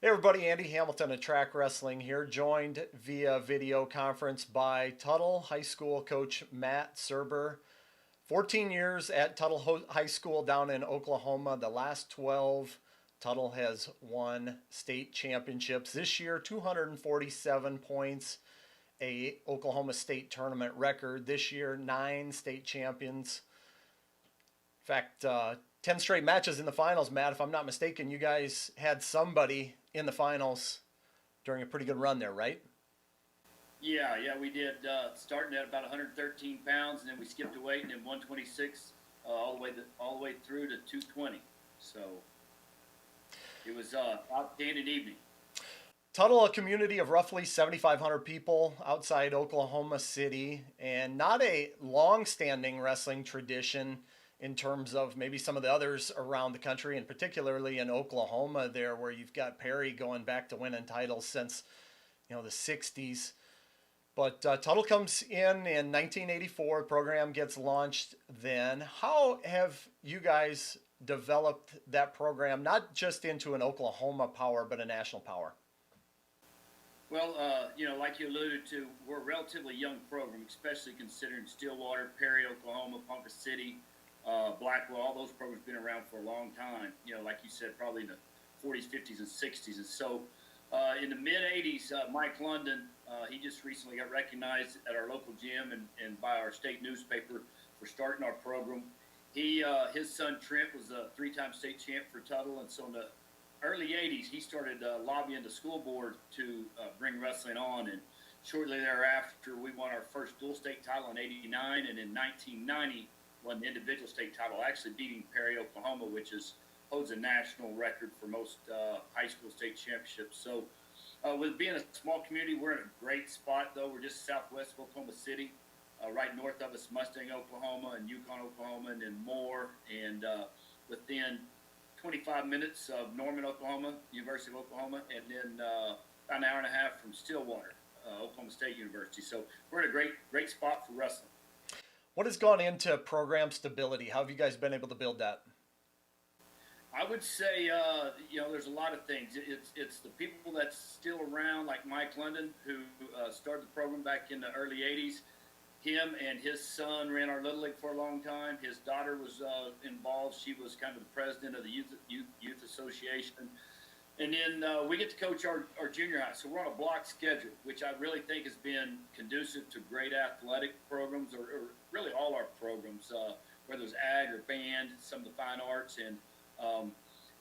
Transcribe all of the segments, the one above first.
Hey everybody, Andy Hamilton of Trackwrestling here, joined via video conference by Tuttle High School coach Matt Surber. 14 years at Tuttle High School down in Oklahoma. The last 12, Tuttle has won state championships. This year, 247 points, a Oklahoma State tournament record. This year, 9 state champions. In fact, 10 straight matches in the finals, Matt. If I'm not mistaken, you guys had somebody in the finals during a pretty good run there, right? Yeah, we did. Starting at about 113 pounds, and then we skipped a weight, and then 126 all the way through to 220. So it was outstanding evening. Tuttle, a community of roughly 7,500 people outside Oklahoma City, and not a long-standing wrestling tradition in terms of maybe some of the others around the country, and particularly in Oklahoma there, where you've got Perry going back to winning titles since, the 60s. But Tuttle comes in 1984. The program gets launched then. How have you guys developed that program, not just into an Oklahoma power, but a national power? Well, like you alluded to, we're a relatively young program, especially considering Stillwater, Perry, Oklahoma, Ponca City, Blackwell. All those programs have been around for a long time. Like you said, probably in the 40s, 50s, and 60s. And so in the mid-'80s, Mike London, he just recently got recognized at our local gym and by our state newspaper for starting our program. His son Trent was a 3-time state champ for Tuttle, and so in the early 80s, he started lobbying the school board to bring wrestling on, and shortly thereafter, we won our first dual state title in '89, and in 1990, won the individual state title, actually beating Perry, Oklahoma, which holds a national record for most high school state championships. So with being a small community, we're in a great spot, though. We're just southwest of Oklahoma City. Right north of us, Mustang, Oklahoma, and Yukon, Oklahoma, and then Moore, and within 25 minutes of Norman, Oklahoma, University of Oklahoma, and then about an hour and a half from Stillwater, Oklahoma State University. So we're in a great spot for wrestling. What has gone into program stability? How have you guys been able to build that? I would say, there's a lot of things. It's the people that's still around, like Mike London, who started the program back in the early 80s. Him and his son ran our Little League for a long time. His daughter was involved. She was kind of the president of the youth association. And then we get to coach our junior high. So we're on a block schedule, which I really think has been conducive to great athletic programs, or really all our programs, whether it's ag or band, some of the fine arts. And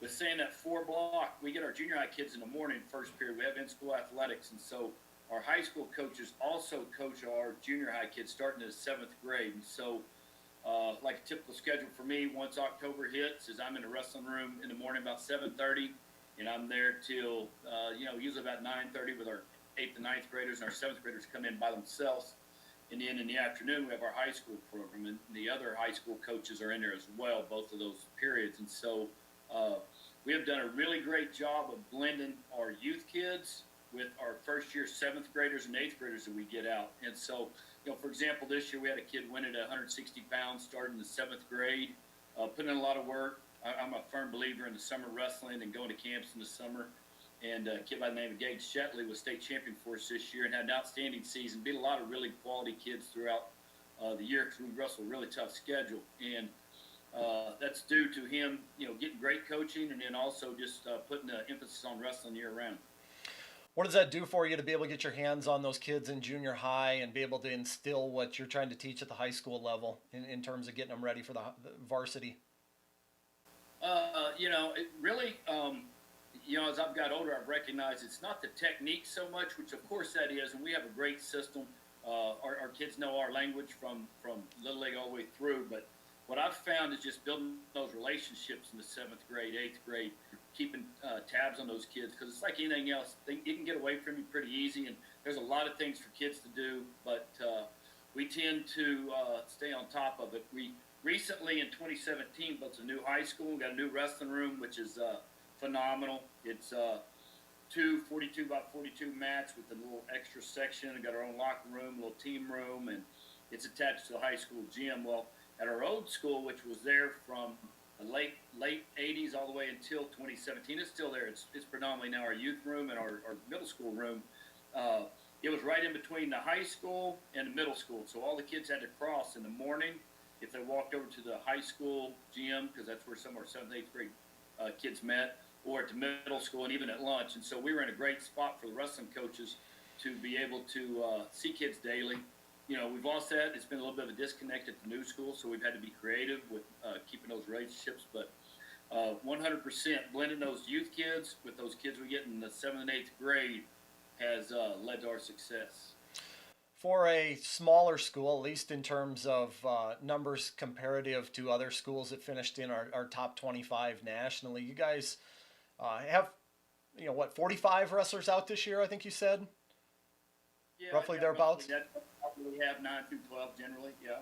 with saying that 4 block, we get our junior high kids in the morning, first period. We have in-school athletics. And so our high school coaches also coach our junior high kids starting in the 7th grade. And so like a typical schedule for me, once October hits, is I'm in the wrestling room in the morning about 7:30, and I'm there till, usually about 9:30 with our 8th and 9th graders, and our 7th graders come in by themselves. And then in the afternoon, we have our high school program, and the other high school coaches are in there as well, both of those periods. And so we have done a really great job of blending our youth kids with our first-year 7th graders and 8th graders that we get out. And so, for example, this year we had a kid win at 160 pounds starting in the 7th grade, putting in a lot of work. I'm a firm believer in the summer wrestling and going to camps in the summer. And a kid by the name of Gage Shetley was state champion for us this year and had an outstanding season, beat a lot of really quality kids throughout the year because we wrestled a really tough schedule. And that's due to him, getting great coaching and then also just putting the emphasis on wrestling year-round. What does that do for you to be able to get your hands on those kids in junior high and be able to instill what you're trying to teach at the high school level in terms of getting them ready for the varsity? It really, as I've got older, I've recognized it's not the technique so much, which of course that is, and we have a great system. Our kids know our language from Little League all the way through, but what I've found is just building those relationships in the 7th grade, 8th grade, keeping tabs on those kids, because it's like anything else. It can get away from you pretty easy, and there's a lot of things for kids to do, but we tend to stay on top of it. We recently, in 2017, built a new high school. We got a new wrestling room, which is phenomenal. It's 2 42 by 42 mats with a little extra section. We got our own locker room, little team room, and it's attached to the high school gym. Well, at our old school, which was there from late 80s all the way until 2017. It's still there. It's predominantly now our youth room and our middle school room. It was right in between the high school and the middle school, so all the kids had to cross in the morning if they walked over to the high school gym, because that's where some of our 7th, 8th grade kids met, or at the middle school and even at lunch. And so we were in a great spot for the wrestling coaches to be able to see kids daily. You know, we've all said it's been a little bit of a disconnect at the new school, so we've had to be creative with keeping those relationships. But 100% blending those youth kids with those kids we get in the 7th and 8th grade has led to our success. For a smaller school, at least in terms of numbers comparative to other schools that finished in our top 25 nationally, you guys have, 45 wrestlers out this year, I think you said? Yeah, roughly yeah, thereabouts? That's probably we have 9 through 12 generally, yeah.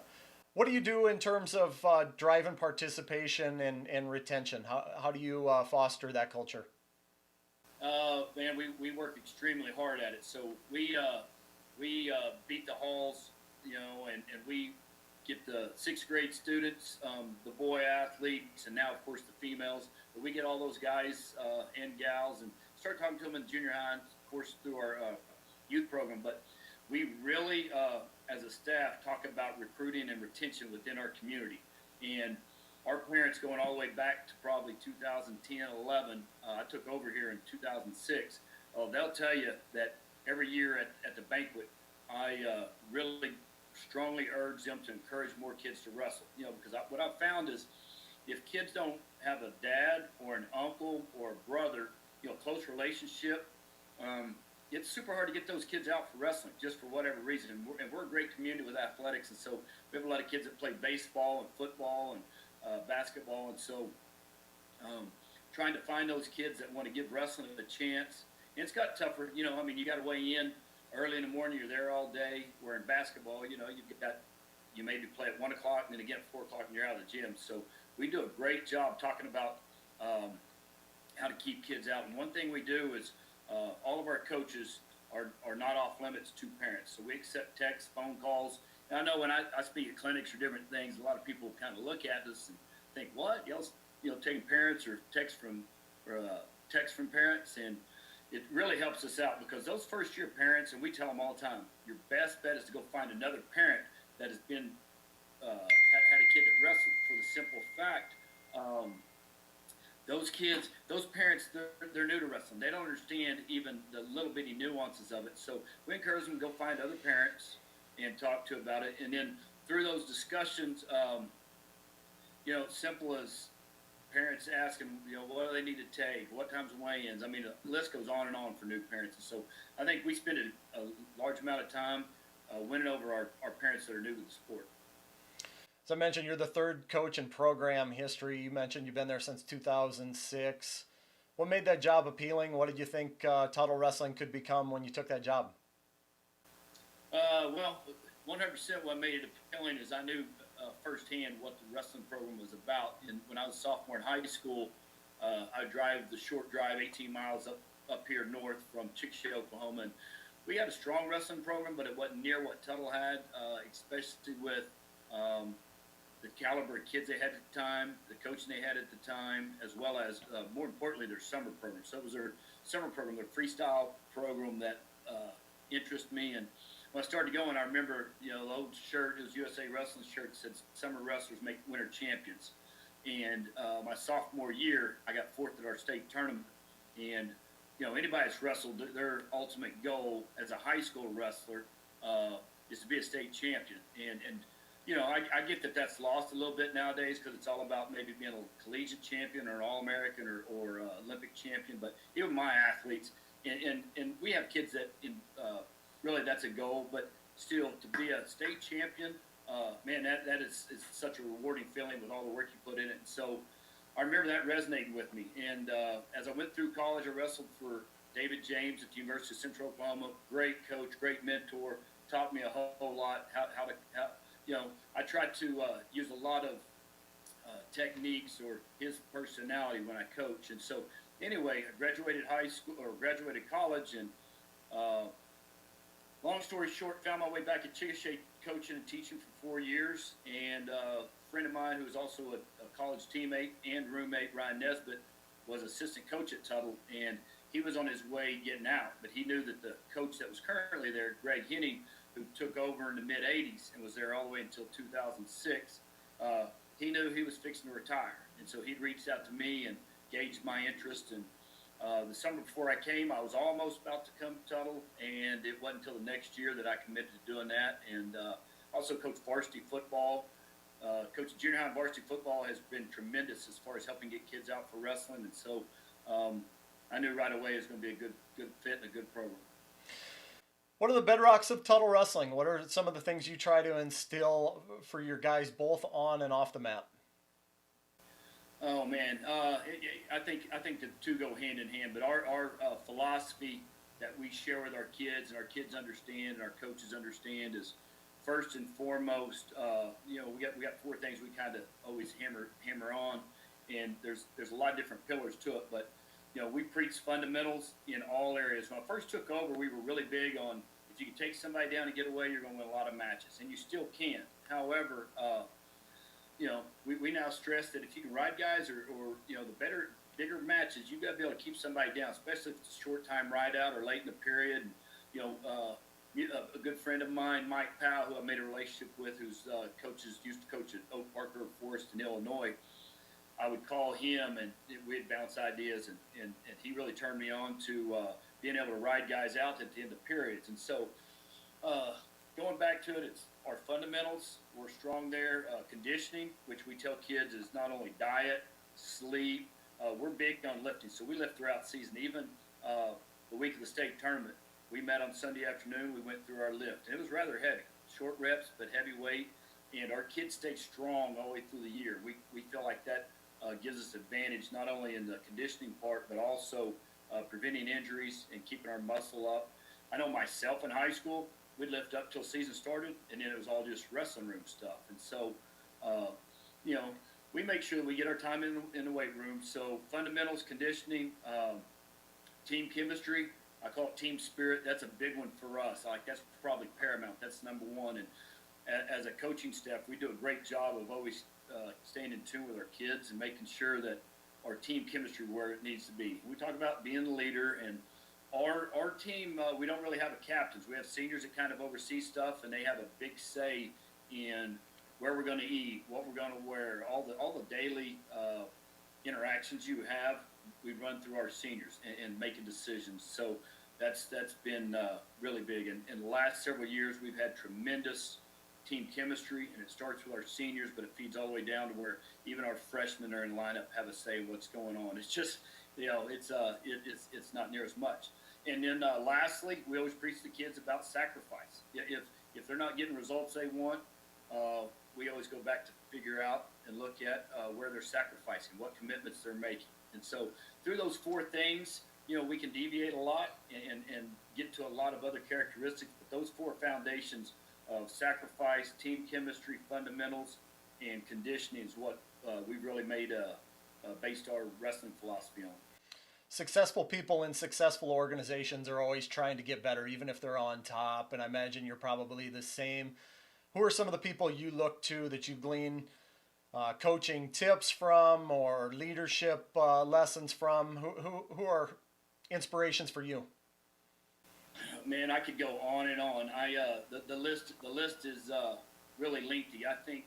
What do you do in terms of driving participation and retention? How do you foster that culture? Man, we work extremely hard at it. So we beat the halls, and we get the 6th grade students, the boy athletes, and now, of course, the females. But we get all those guys and gals and start talking to them in junior high, of course, through our youth program. But we really, as a staff, talk about recruiting and retention within our community. And our parents, going all the way back to probably 2010, 11, I took over here in 2006. They'll tell you that every year at the banquet, I really strongly urge them to encourage more kids to wrestle. Because what I've found is if kids don't have a dad or an uncle or a brother, close relationship, it's super hard to get those kids out for wrestling just for whatever reason. And we're a great community with athletics, and so we have a lot of kids that play baseball and football and basketball, and so trying to find those kids that want to give wrestling a chance. And it's got tougher, you got to weigh in early in the morning. You're there all day. Where in basketball, you maybe play at 1 o'clock and then again at 4 o'clock and you're out of the gym. So we do a great job talking about how to keep kids out. And one thing we do is all of our coaches are not off limits to parents. So we accept texts, phone calls. And I know when I speak at clinics or different things, a lot of people kind of look at us and think, "What? Y'all's taking parents or text from parents?" And it really helps us out because those first year parents, and we tell them all the time, your best bet is to go find another parent that has been had a kid that wrestled, for the simple fact those parents, they're new to wrestling. They don't understand even the little bitty nuances of it. So we encourage them to go find other parents and talk to about it. And then through those discussions, simple as parents asking, what do they need to take? What time's weigh-ins? I mean, the list goes on and on for new parents. And so I think we spend a large amount of time winning over our parents that are new to the sport. As I mentioned, you're the 3rd coach in program history. You mentioned you've been there since 2006. What made that job appealing? What did you think Tuttle Wrestling could become when you took that job? Well, 100% what made it appealing is I knew firsthand what the wrestling program was about. And when I was a sophomore in high school, I drive the short drive 18 miles up here north from Chickasha, Oklahoma. And we had a strong wrestling program, but it wasn't near what Tuttle had, especially with the caliber of kids they had at the time, the coaching they had at the time, as well as, more importantly, their summer program. So it was their summer program, their freestyle program that interested me. And when I started going, I remember, the old shirt, it was USA Wrestling shirt, said summer wrestlers make winter champions. And my sophomore year, I got 4th at our state tournament. And, anybody that's wrestled, their ultimate goal as a high school wrestler is to be a state champion. And I get that that's lost a little bit nowadays because it's all about maybe being a collegiate champion or an All-American or Olympic champion. But even my athletes, and we have kids that really that's a goal, but still to be a state champion, man, that is such a rewarding feeling with all the work you put in it. And so I remember that resonating with me. And as I went through college, I wrestled for David James at the University of Central Oklahoma. Great coach, great mentor, taught me a whole lot how I tried to use a lot of techniques or his personality when I coach. And so anyway, I graduated high school or graduated college and long story short, found my way back at Chickasha coaching and teaching for 4 years. And a friend of mine who was also a college teammate and roommate, Ryan Nesbitt, was assistant coach at Tuttle. And he was on his way getting out. But he knew that the coach that was currently there, Greg Henning, who took over in the mid-'80s and was there all the way until 2006, he knew he was fixing to retire. And so he'd reached out to me and gauged my interest. And the summer before I came, I was almost about to come to Tuttle, and it wasn't until the next year that I committed to doing that. And also coached varsity football. Coaching junior high and varsity football has been tremendous as far as helping get kids out for wrestling. And so I knew right away it was going to be a good fit and a good program. What are the bedrocks of Tuttle wrestling? What are some of the things you try to instill for your guys both on and off the mat? Oh man, I think the two go hand in hand. But our philosophy that we share with our kids and our kids understand and our coaches understand is first and foremost. We got four things we kind of always hammer on, and there's a lot of different pillars to it. But we preach fundamentals in all areas. When I first took over, we were really big on if you can take somebody down and get away, you're going to win a lot of matches, and you still can. However, we now stress that if you can ride guys or the bigger matches, you've got to be able to keep somebody down, especially if it's a short time ride out or late in the period. And, a good friend of mine, Mike Powell, who I made a relationship with, who's used to coach at Oak Park River Forest in Illinois. I would call him and we'd bounce ideas, and he really turned me on to being able to ride guys out at the end of periods. And so going back to it, it's our fundamentals. We're strong there. Conditioning, which we tell kids is not only diet, sleep. We're big on lifting, so we lift throughout the season. Even the week of the state tournament, we met on Sunday afternoon. We went through our lift, and it was rather heavy. Short reps, but heavy weight. And our kids stay strong all the way through the year. We feel like that gives us advantage not only in the conditioning part, but also preventing injuries and keeping our muscle up. I know myself in high school, we'd lift up till season started, and then it was all just wrestling room stuff. And so, we make sure that we get our time in the weight room. So fundamentals, conditioning, team chemistry, I call it team spirit. That's a big one for us. That's probably paramount. That's number one. And as a coaching staff, we do a great job of always staying in tune with our kids and making sure that our team chemistry where it needs to be. We talk about being the leader, and our team, we don't really have a captains. We have seniors that kind of oversee stuff, and they have a big say in where we're going to eat, what we're going to wear, all the daily interactions you have. We run through our seniors and making decisions. So that's been really big. And in the last several years, we've had tremendous team chemistry, and it starts with our seniors, but it feeds all the way down to where even our freshmen are in lineup have a say in what's going on. It's just, it's not near as much. And then lastly, we always preach to kids about sacrifice. If they're not getting results they want, we always go back to figure out and look at where they're sacrificing, what commitments they're making. And so through those four things, we can deviate a lot and get to a lot of other characteristics, but those four foundations of sacrifice, team chemistry, fundamentals, and conditioning is what we've really based our wrestling philosophy on. Successful people in successful organizations are always trying to get better, even if they're on top. And I imagine you're probably the same. Who are some of the people you look to that you glean coaching tips from or leadership lessons from? Who are inspirations for you? Man, I could go on and on. The list is really lengthy. I think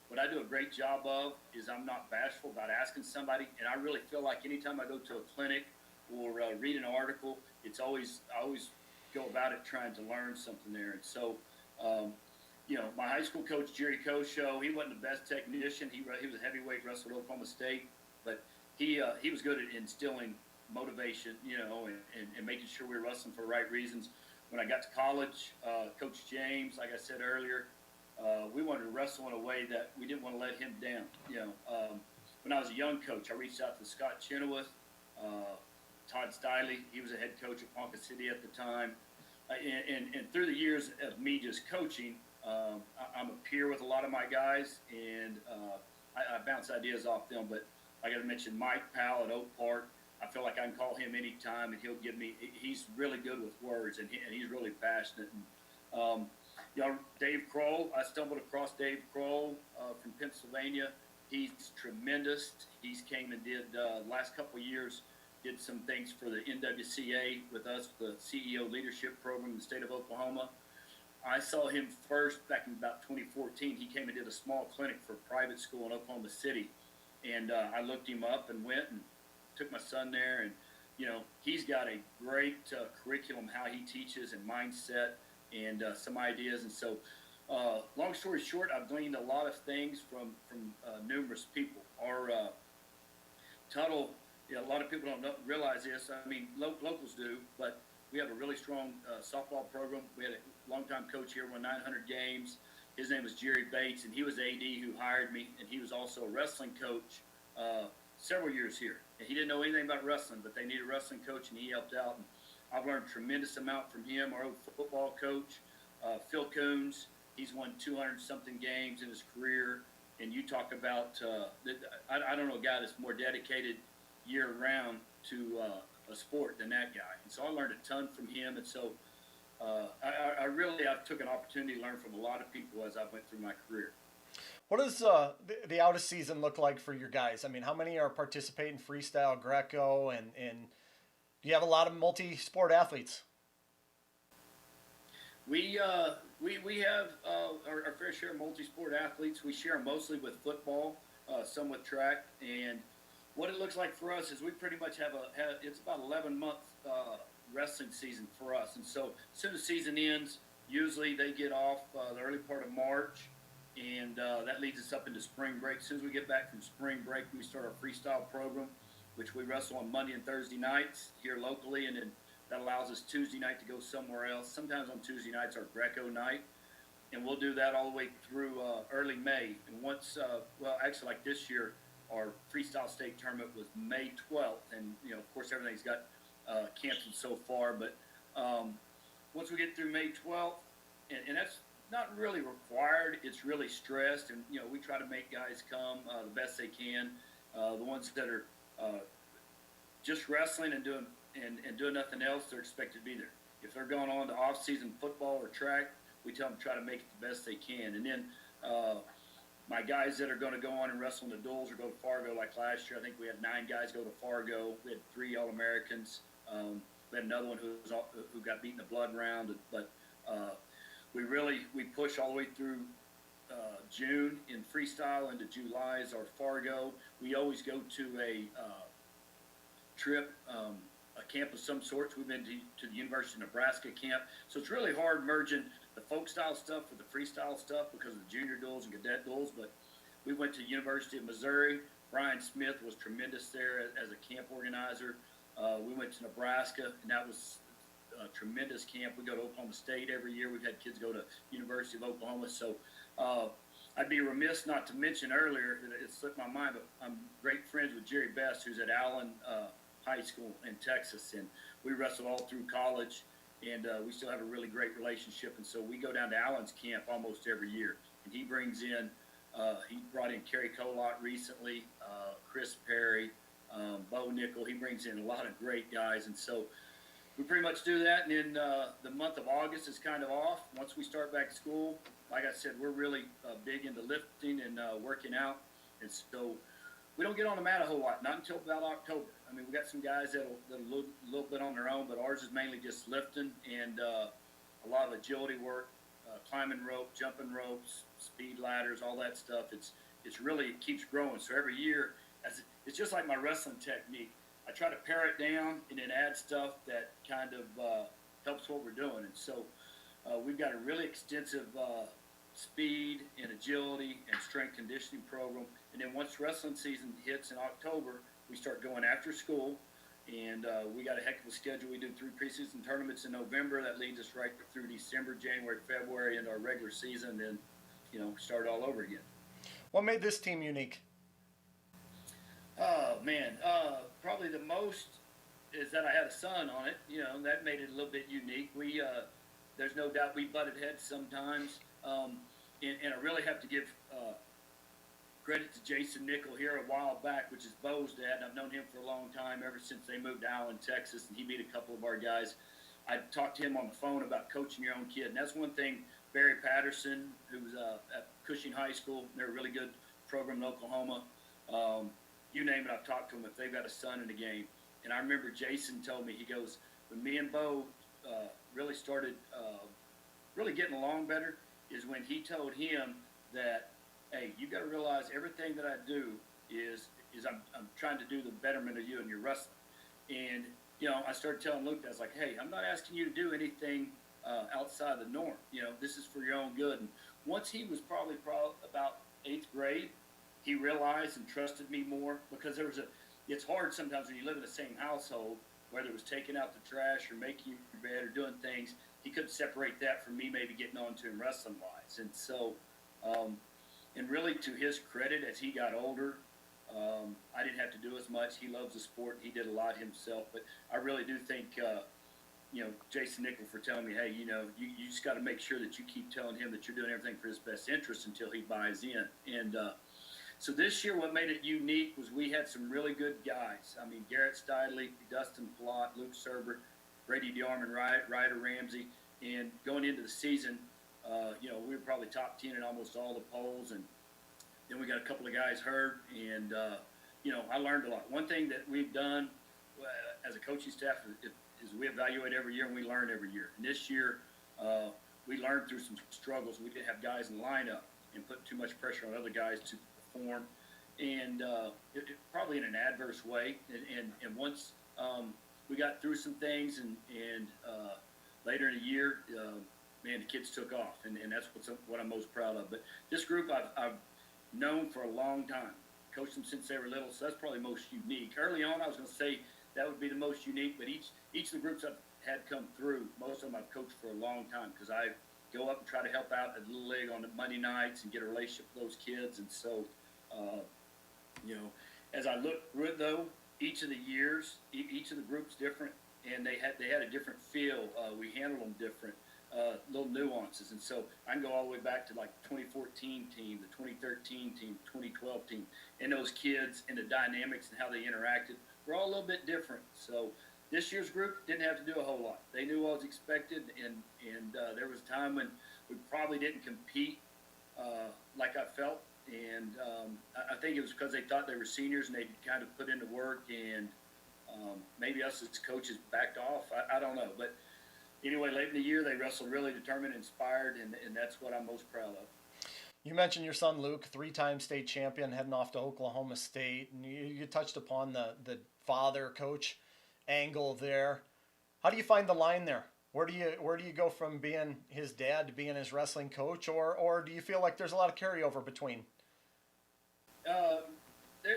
what I do a great job of is I'm not bashful about asking somebody, and I really feel like anytime I go to a clinic or read an article, I always go about it trying to learn something there. And so, my high school coach Jerry Kosho, he wasn't the best technician. He was a heavyweight, wrestled at Oklahoma State, but he was good at instilling motivation, and making sure we were wrestling for the right reasons. When I got to college, Coach James, like I said earlier, we wanted to wrestle in a way that we didn't want to let him down. When I was a young coach, I reached out to Scott Chenoweth, Todd Stiley. He was a head coach at Ponca City at the time. And through the years of me just coaching, I'm a peer with a lot of my guys, and I bounce ideas off them. But I got to mention Mike Powell at Oak Park. I feel like I can call him anytime, and he'll give me. He's really good with words, and he's really passionate. And Dave Kroll. I stumbled across Dave Kroll from Pennsylvania. He's tremendous. He's came and did last couple of years. Did some things for the NWCA with us, the CEO Leadership Program in the state of Oklahoma. I saw him first back in about 2014. He came and did a small clinic for a private school in Oklahoma City, and I looked him up and went and took my son there. And he's got a great curriculum, how he teaches and mindset, and some ideas. And so, long story short, I've gleaned a lot of things from numerous people. Our Tuttle, a lot of people don't realize this. I mean, locals do, but we have a really strong softball program. We had a longtime coach here, won 900 games. His name was Jerry Bates, and he was AD who hired me, and he was also a wrestling coach several years here. And he didn't know anything about wrestling, but they needed a wrestling coach, and he helped out. And I've learned a tremendous amount from him. Our old football coach, Phil Coons, he's won 200-something games in his career. And you talk about, I don't know a guy that's more dedicated year-round to a sport than that guy. And so I learned a ton from him. And so I've took an opportunity to learn from a lot of people as I went through my career. What does the out of season look like for your guys? I mean, how many are participating freestyle, Greco, and do you have a lot of multi-sport athletes? We have our fair share of multi-sport athletes. We share mostly with football, some with track, and what it looks like for us is we pretty much have it's about 11-month wrestling season for us. And so as soon as the season ends, usually they get off the early part of March, and that leads us up into spring break. As soon as we get back from spring break, we start our freestyle program, which we wrestle on Monday and Thursday nights here locally, and then that allows us Tuesday night to go somewhere else. Sometimes on Tuesday nights our Greco night, and we'll do that all the way through early May. And once, actually like this year, our freestyle state tournament was May 12th, and of course everything's got canceled so far. But once we get through May 12th, and that's not really required, it's really stressed, and we try to make guys come the best they can. The ones that are just wrestling and doing nothing else, they're expected to be there. If they're going on to off-season football or track, we tell them to try to make it the best they can. And then my guys that are going to go on and wrestle in the duels or go to Fargo, like last year, I think we had 9 guys go to Fargo. We had 3 All-Americans. We had another one who got beat in the blood round. But we push all the way through June in freestyle into July is our Fargo. We always go to a trip, a camp of some sorts. We've been to the University of Nebraska camp. So it's really hard merging the folk style stuff with the freestyle stuff because of the junior duels and cadet duels. But we went to the University of Missouri. Brian Smith was tremendous there as a camp organizer. We went to Nebraska, and that was a tremendous camp. We go to Oklahoma State every year. We've had kids go to University of Oklahoma. So I'd be remiss not to mention earlier, it slipped my mind, but I'm great friends with Jerry Best, who's at Allen High School in Texas, and we wrestled all through college, and we still have a really great relationship. And so we go down to Allen's camp almost every year, and he brings in, he brought in Kerry Colott recently, Chris Perry, Bo Nickel. He brings in a lot of great guys, and so we pretty much do that. And then the month of August is kind of off. Once we start back to school, like I said, we're really big into lifting and working out, and so we don't get on the mat a whole lot, not until about October. I mean, we got some guys that'll a little bit on their own, but ours is mainly just lifting and a lot of agility work, climbing rope, jumping ropes, speed ladders, all that stuff. It's really, it keeps growing. So every year, it's just like my wrestling technique. I try to pare it down and then add stuff that kind of helps what we're doing. And so we've got a really extensive speed and agility and strength conditioning program. And then once wrestling season hits in October, we start going after school. And we got a heck of a schedule. We do 3 preseason tournaments in November. That leads us right through December, January, February, into our regular season. Then, start all over again. What made this team unique? Oh, man. Probably the most is that I had a son on it. That made it a little bit unique. There's no doubt we butted heads sometimes. And I really have to give credit to Jason Nickel here a while back, which is Bo's dad. And I've known him for a long time, ever since they moved to Allen, Texas, and he beat a couple of our guys. I talked to him on the phone about coaching your own kid, and that's one thing. Barry Patterson, who was at Cushing High School, they're a really good program in Oklahoma. You name it, I've talked to them if they've got a son in the game. And I remember Jason told me, he goes, when me and Bo really started really getting along better is when he told him that, hey, you got to realize everything that I do is I'm trying to do the betterment of you and your wrestling. And, you know, I started telling Luke, I was like, hey, I'm not asking you to do anything outside the norm. You know, this is for your own good. And once he was probably about 8th grade, he realized and trusted me more, because it's hard sometimes when you live in the same household, whether it was taking out the trash or making your bed or doing things, he couldn't separate that from me maybe getting on to him wrestling-wise. And so, and really to his credit, as he got older, I didn't have to do as much. He loves the sport. He did a lot himself. But I really do think, you know, Jason Nickel for telling me, hey, you know, you just got to make sure that you keep telling him that you're doing everything for his best interest until he buys in. And so this year, what made it unique was we had some really good guys. I mean, Garrett Steidley, Dustin Plott, Luke Surber, Brady DeArmond, Ryder Ramsey. And going into the season, you know, we were probably top 10 in almost all the polls. And then we got a couple of guys hurt. And, you know, I learned a lot. One thing that we've done as a coaching staff is we evaluate every year and we learn every year. And this year, we learned through some struggles. We didn't have guys in the lineup and put too much pressure on other guys to perform, and it probably in an adverse way. And once we got through some things, and later in the year, man, the kids took off, and that's what I'm most proud of. But this group I've known for a long time, coached them since they were little, so that's probably most unique. Early on, I was going to say that would be the most unique, but each of the groups I've had come through, most of them I've coached for a long time, because I go up and try to help out at Little League on the Monday nights and get a relationship with those kids. And so, you know, as I look through it, though, each of the years, each of the groups different, and they had a different feel. We handled them different, little nuances. And so I can go all the way back to like 2014 team, the 2013 team, 2012 team, and those kids and the dynamics and how they interacted were all a little bit different. So this year's group didn't have to do a whole lot. They knew what was expected, and there was a time when we probably didn't compete like I felt. And I think it was because they thought they were seniors and they kind of put in the work, and maybe us as coaches backed off. I don't know. But anyway, late in the year, they wrestled really determined, inspired, and that's what I'm most proud of. You mentioned your son Luke, 3-time state champion, heading off to Oklahoma State, and you touched upon the father-coach angle there. How do you find the line there? Where do you go from being his dad to being his wrestling coach, or do you feel like there's a lot of carryover between?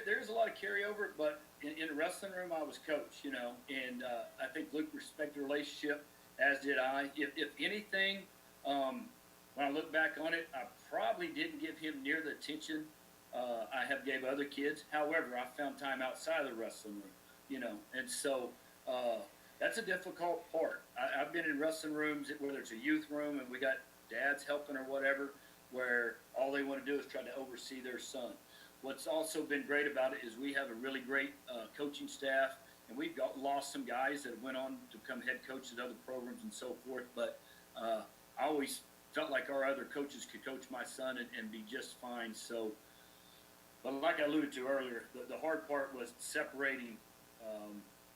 There's a lot of carryover, but in the wrestling room, I was coach, you know, and I think Luke respected the relationship, as did I. If anything, when I look back on it, I probably didn't give him near the attention I have gave other kids. However, I found time outside of the wrestling room, you know, and so that's a difficult part. I've been in wrestling rooms, whether it's a youth room and we got dads helping or whatever, where all they want to do is try to oversee their son. What's also been great about it is we have a really great coaching staff, and we've lost some guys that went on to become head coaches at other programs and so forth. But I always felt like our other coaches could coach my son and be just fine. So, but like I alluded to earlier, the hard part was separating,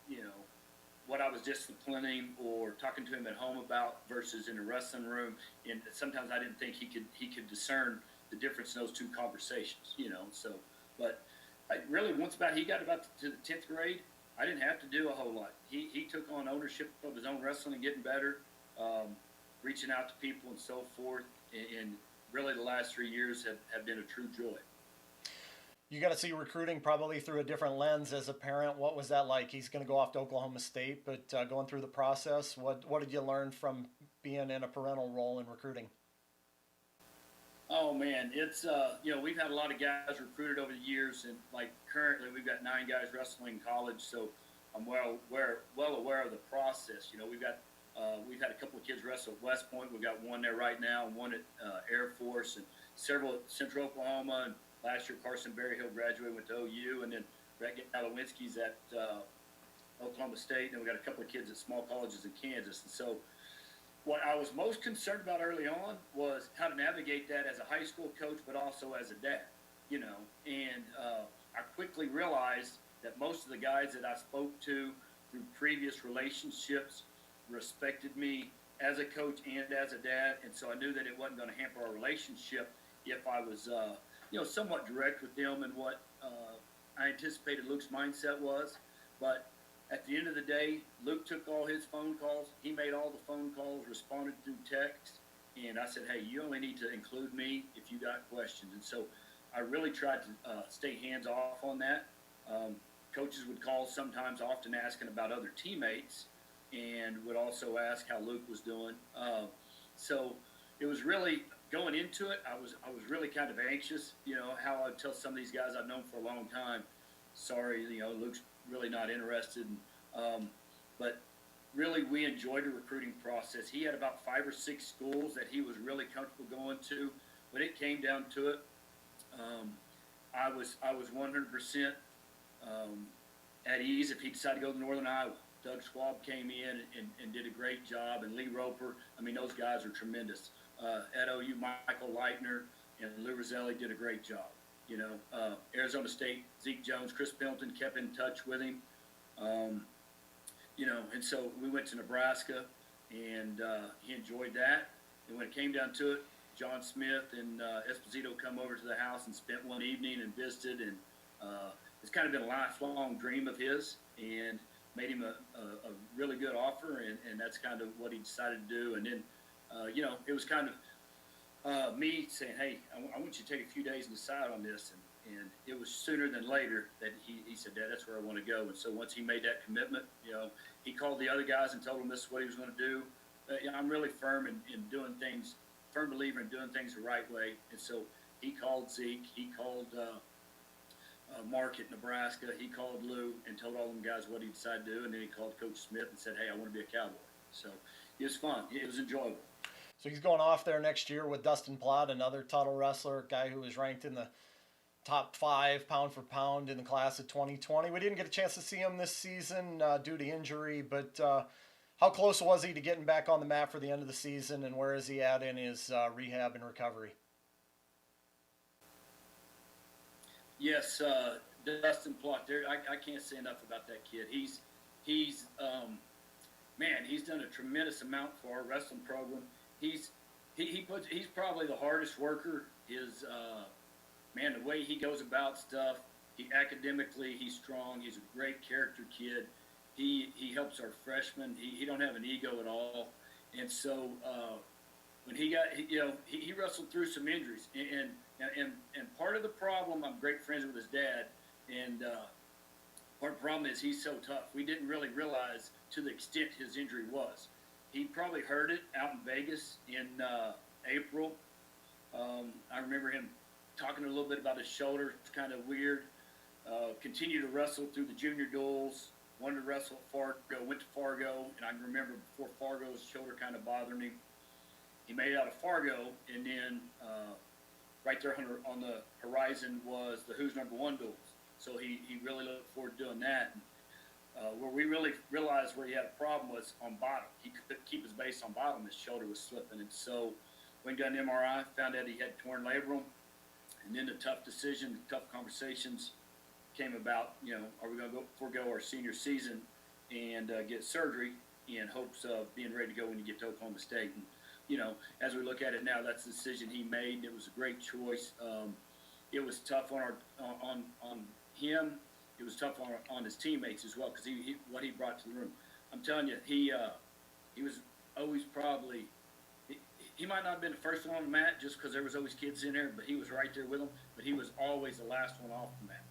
you know, what I was disciplining or talking to him at home about versus in the wrestling room. And sometimes I didn't think he could discern the difference in those two conversations, you know. So, but once he got about to the 10th grade, I didn't have to do a whole lot. He took on ownership of his own wrestling and getting better, reaching out to people and so forth. And really the last 3 years have been a true joy. You got to see recruiting probably through a different lens as a parent. What was that like? He's going to go off to Oklahoma State, but going through the process, what did you learn from being in a parental role in recruiting? Oh man, it's you know, we've had a lot of guys recruited over the years, and like currently we've got 9 guys wrestling in college, so I'm well aware of the process. You know, we've had a couple of kids wrestle at West Point. We've got one there right now, and one at Air Force, and several at Central Oklahoma, and last year Carson Berryhill graduated, went to OU, and then Brett Galowinski's at Oklahoma State, and we got a couple of kids at small colleges in Kansas. And so what I was most concerned about early on was how to navigate that as a high school coach, but also as a dad, and I quickly realized that most of the guys that I spoke to through previous relationships respected me as a coach and as a dad, and so I knew that it wasn't going to hamper our relationship if I was, somewhat direct with them and what I anticipated Luke's mindset was. But at the end of the day, Luke took all his phone calls. He made all the phone calls, responded through text, and I said, hey, you only need to include me if you got questions. And so I really tried to stay hands-off on that. Coaches would call sometimes, often asking about other teammates, and would also ask how Luke was doing. So it was really, going into it, I was really kind of anxious, how I'd tell some of these guys I've known for a long time, sorry, Luke's really not interested. But really, we enjoyed the recruiting process. He had about 5 or 6 schools that he was really comfortable going to. When it came down to it, I was 100% at ease if he decided to go to Northern Iowa. Doug Schwab came in and did a great job, and Lee Roper. I mean, those guys are tremendous. At OU, Michael Leitner and Lou Roselli did a great job. Arizona State, Zeke Jones, Chris Pendleton kept in touch with him. And so we went to Nebraska, and he enjoyed that. And when it came down to it, John Smith and Esposito come over to the house and spent one evening and visited, and it's kind of been a lifelong dream of his, and made him a really good offer, and that's kind of what he decided to do. And then, it was kind of me saying, hey, I want you to take a few days and decide on this. And it was sooner than later that he said, Dad, that's where I want to go. And so once he made that commitment, he called the other guys and told them this is what he was going to do. I'm really firm firm believer in doing things the right way. And so he called Zeke, he called Mark at Nebraska, he called Lou and told all them guys what he decided to do. And then he called Coach Smith and said, hey, I want to be a Cowboy. So it was fun. It was enjoyable. So he's going off there next year with Dustin Plott, another Tuttle wrestler, guy who was ranked in the top 5 pound for pound in the class of 2020. We didn't get a chance to see him this season due to injury, but how close was he to getting back on the mat for the end of the season, and where is he at in his rehab and recovery? Yes, Dustin Plott. There, I can't say enough about that kid. He's done a tremendous amount for our wrestling program. He's probably the hardest worker. His the way he goes about stuff. Academically, he's strong. He's a great character kid. He helps our freshmen. He don't have an ego at all. And so when he wrestled through some injuries, and part of the problem, I'm great friends with his dad, and part of the problem is he's so tough. We didn't really realize to the extent his injury was. He probably heard it out in Vegas in April. I remember him talking a little bit about his shoulder. It's kind of weird. Continued to wrestle through the junior duels. Wanted to wrestle at Fargo. Went to Fargo, and I remember before Fargo's shoulder kind of bothering him. He made it out of Fargo, and then right there on the horizon was the Who's Number One duels. So he really looked forward to doing that. And, where we really realized where he had a problem was on bottom. He couldn't keep his base on bottom. His shoulder was slipping. And so when we got an MRI, found out he had torn labrum. And then the tough decision, the tough conversations came about, are we going to forego our senior season and get surgery in hopes of being ready to go when you get to Oklahoma State. And, as we look at it now, that's the decision he made. And it was a great choice. It was tough on him. It was tough on his teammates as well, because what he brought to the room. I'm telling you, he was always probably he might not have been the first one on the mat just because there was always kids in there, but he was right there with them. But he was always the last one off the mat,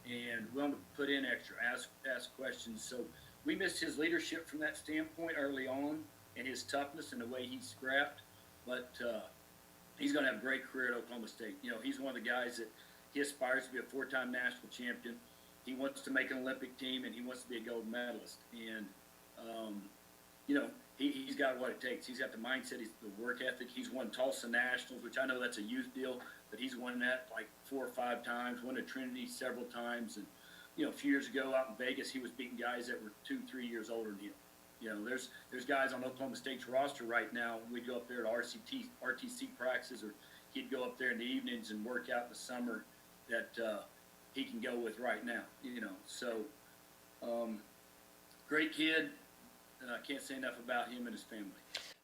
and willing to put in extra, ask questions. So we missed his leadership from that standpoint early on, and his toughness and the way he scrapped. But he's going to have a great career at Oklahoma State. He's one of the guys that he aspires to be a 4-time national champion. He wants to make an Olympic team, and he wants to be a gold medalist. And, he's got what it takes. He's got the mindset, he's the work ethic. He's won Tulsa Nationals, which I know that's a youth deal, but he's won that like 4 or 5 times, won a Trinity several times. And, you know, a few years ago out in Vegas, he was beating guys that were 2-3 years older than him. You know, there's guys on Oklahoma State's roster right now. We'd go up there to RTC practices, or he'd go up there in the evenings and work out in the summer that he can go with right now, you know. So, great kid. I can't say enough about him and his family.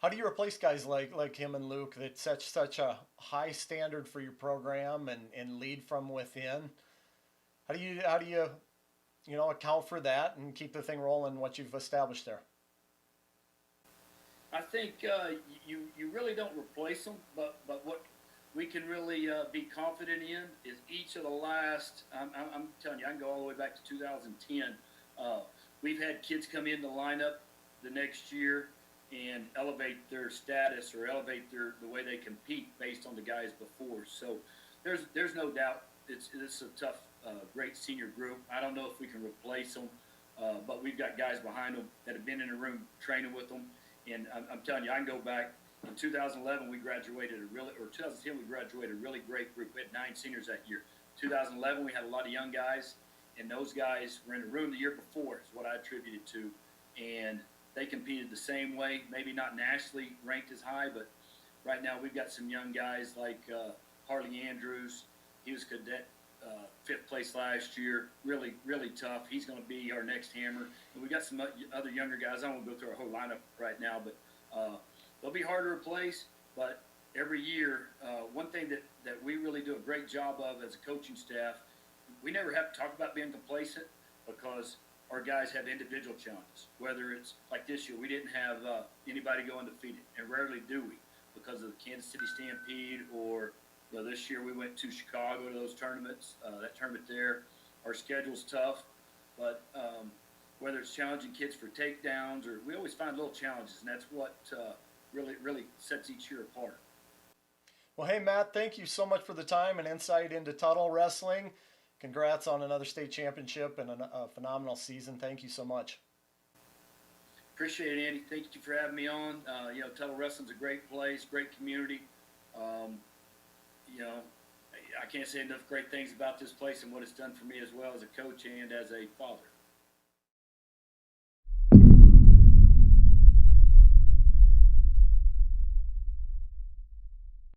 How do you replace guys like him and Luke that set such a high standard for your program and lead from within? How do you account for that and keep the thing rolling, what you've established there? I think you really don't replace them, but what we can really be confident in is each of the last. I'm telling you, I can go all the way back to 2010. We've had kids come in the lineup the next year and elevate their status or elevate the way they compete based on the guys before. So there's no doubt it's a tough, great senior group. I don't know if we can replace them, but we've got guys behind them that have been in the room training with them. And I'm telling you, I can go back. In 2011, we graduated 2010, we graduated a really great group. We had 9 seniors that year. 2011, we had a lot of young guys, and those guys were in the room the year before, is what I attributed to. And they competed the same way, maybe not nationally ranked as high, but right now we've got some young guys like Harley Andrews. He was cadet 5th place last year, really, really tough. He's going to be our next hammer. And we got some other younger guys. I won't go through our whole lineup right now, but they'll be hard to replace. But every year, one thing that we really do a great job of as a coaching staff, we never have to talk about being complacent because our guys have individual challenges. Whether it's like this year, we didn't have anybody go undefeated, and rarely do we because of the Kansas City Stampede, or this year we went to Chicago to those tournaments. That tournament there, our schedule's tough, but whether it's challenging kids for takedowns, or we always find little challenges, and that's what really sets each year apart. Well, hey, Matt, thank you so much for the time and insight into Tuttle Wrestling. Congrats on another state championship and a phenomenal season. Thank you so much. Appreciate it, Andy. Thank you for having me on. Tuttle Wrestling's a great place, great community. I can't say enough great things about this place and what it's done for me as well as a coach and as a father.